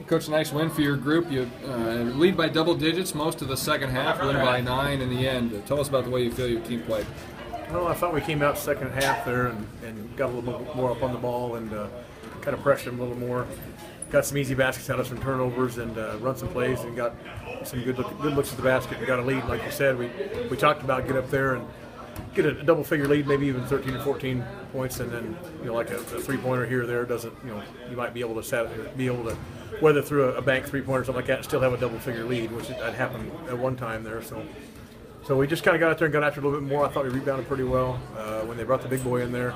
Coach, a nice win for your group. You lead by double digits most of the second half, win by 9 in the end. Tell us about the way you feel your team played. Well, I thought we came out second half there and got a little bit more up on the ball and kind of pressured them a little more. Got some easy baskets out of some turnovers and run some plays and got some good looks at the basket and got a lead. Like you said, we talked about get up there and get a double-figure lead, maybe even 13 or 14 points, and then like a three-pointer here or there doesn't you might be able to weather through a bank three-pointer or something like that and still have a double-figure lead, which had happened at one time there. So we just kind of got out there and got after it a little bit more. I thought we rebounded pretty well when they brought the big boy in there.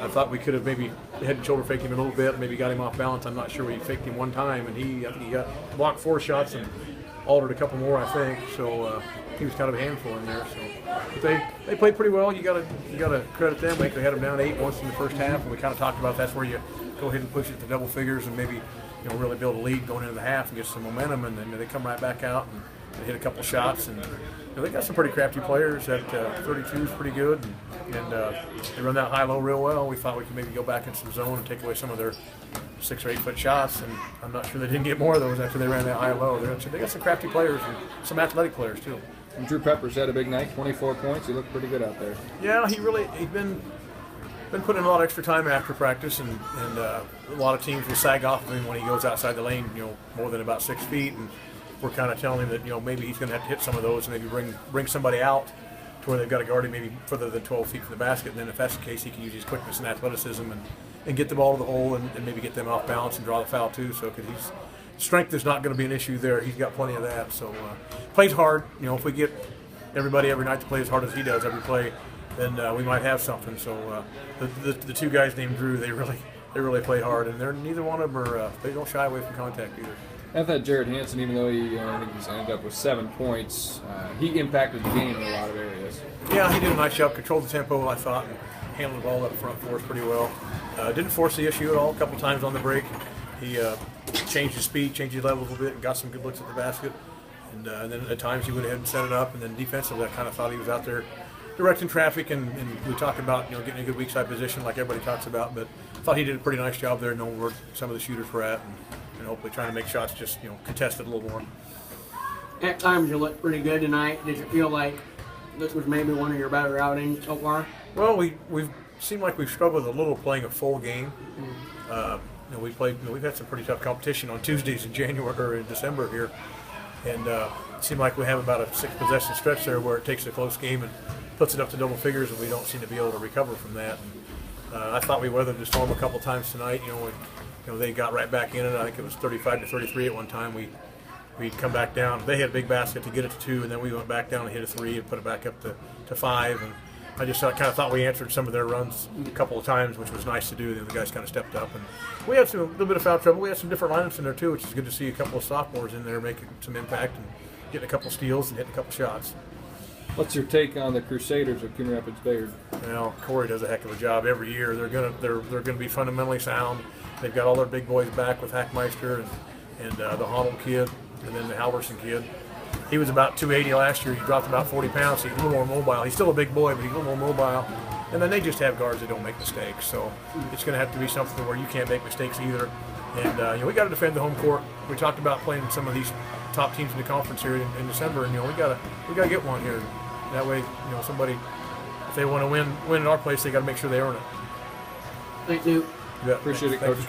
I thought we could have maybe head and shoulder faked him a little bit, maybe got him off balance. I'm not sure. We faked him one time, and I think he got blocked 4 shots and altered a couple more, I think. So he was kind of a handful in there. So, but they played pretty well. You gotta credit them. They had them down 8 once in the first half, and we kind of talked about that's where you go ahead and push it to double figures and maybe really build a lead going into the half and get some momentum, and then they come right back out and they hit a couple shots, and they got some pretty crafty players. That 32 is pretty good, and they run that high-low real well. We thought we could maybe go back in some zone and take away some of their 6 or 8 foot shots, and I'm not sure they didn't get more of those after they ran that high-low. They got some crafty players and some athletic players too. And Drew Peppers had a big night, 24 points. He looked pretty good out there. Yeah, he's been putting in a lot of extra time after practice, and a lot of teams will sag off of him when he goes outside the lane, more than about 6 feet, and we're kind of telling him that maybe he's going to have to hit some of those and maybe bring somebody out to where they've got to guard him maybe further than 12 feet from the basket. And then if that's the case, he can use his quickness and athleticism and get the ball to the hole and maybe get them off balance and draw the foul too. So because strength is not going to be an issue there. He's got plenty of that. So plays hard. If we get everybody every night to play as hard as he does every play, then we might have something. So the 2 guys named Drew, they really play hard, and neither one of them they don't shy away from contact either. I thought Jared Hansen, even though I think he's ended up with 7 points, he impacted the game in a lot of areas. Yeah, he did a nice job, controlled the tempo, I thought, and handled the ball up front for us pretty well. Didn't force the issue at all. A couple times on the break, he changed his speed, changed his level a little bit, and got some good looks at the basket. And then at times he went ahead and set it up, and then defensively I kind of thought he was out there directing traffic, and we talked about getting a good weak side position like everybody talks about, but I thought he did a pretty nice job there, knowing where some of the shooters were at, and hopefully trying to make shots just contested a little more. At times you looked pretty good tonight. Did you feel like this was maybe one of your better outings so far? Well, we've seemed like we've struggled a little playing a full game. We've had some pretty tough competition on Tuesdays in January or in December here, and it seemed like we have about a 6 possession stretch there where it takes a close game and puts it up to double figures, and we don't seem to be able to recover from that. And, I thought we weathered the storm a couple times tonight. When they got right back in it, I think it was 35-33 at one time. We'd come back down. They had a big basket to get it to 2, and then we went back down and hit a 3 and put it back up to 5. And I just kind of thought we answered some of their runs a couple of times, which was nice to do. The guys kind of stepped up, and we had a little bit of foul trouble. We had some different lineups in there too, which is good to see a couple of sophomores in there making some impact and getting a couple steals and hitting a couple shots. What's your take on the Crusaders of Coon Rapids Bayard? Well, Corey does a heck of a job every year. They're gonna be fundamentally sound. They've got all their big boys back with Hackmeister and the Honnold kid, and then the Halverson kid. He was about 280 last year. He dropped about 40 pounds. So he's a little more mobile. He's still a big boy, but he's a little more mobile. And then they just have guards that don't make mistakes. So it's going to have to be something where you can't make mistakes either. And we got to defend the home court. We talked about playing some of these top teams in the conference here in December, and we got to get one here. That way, somebody, if they want to win at our place, they got to make sure they earn it. Thank you. Yeah, appreciate it, Coach.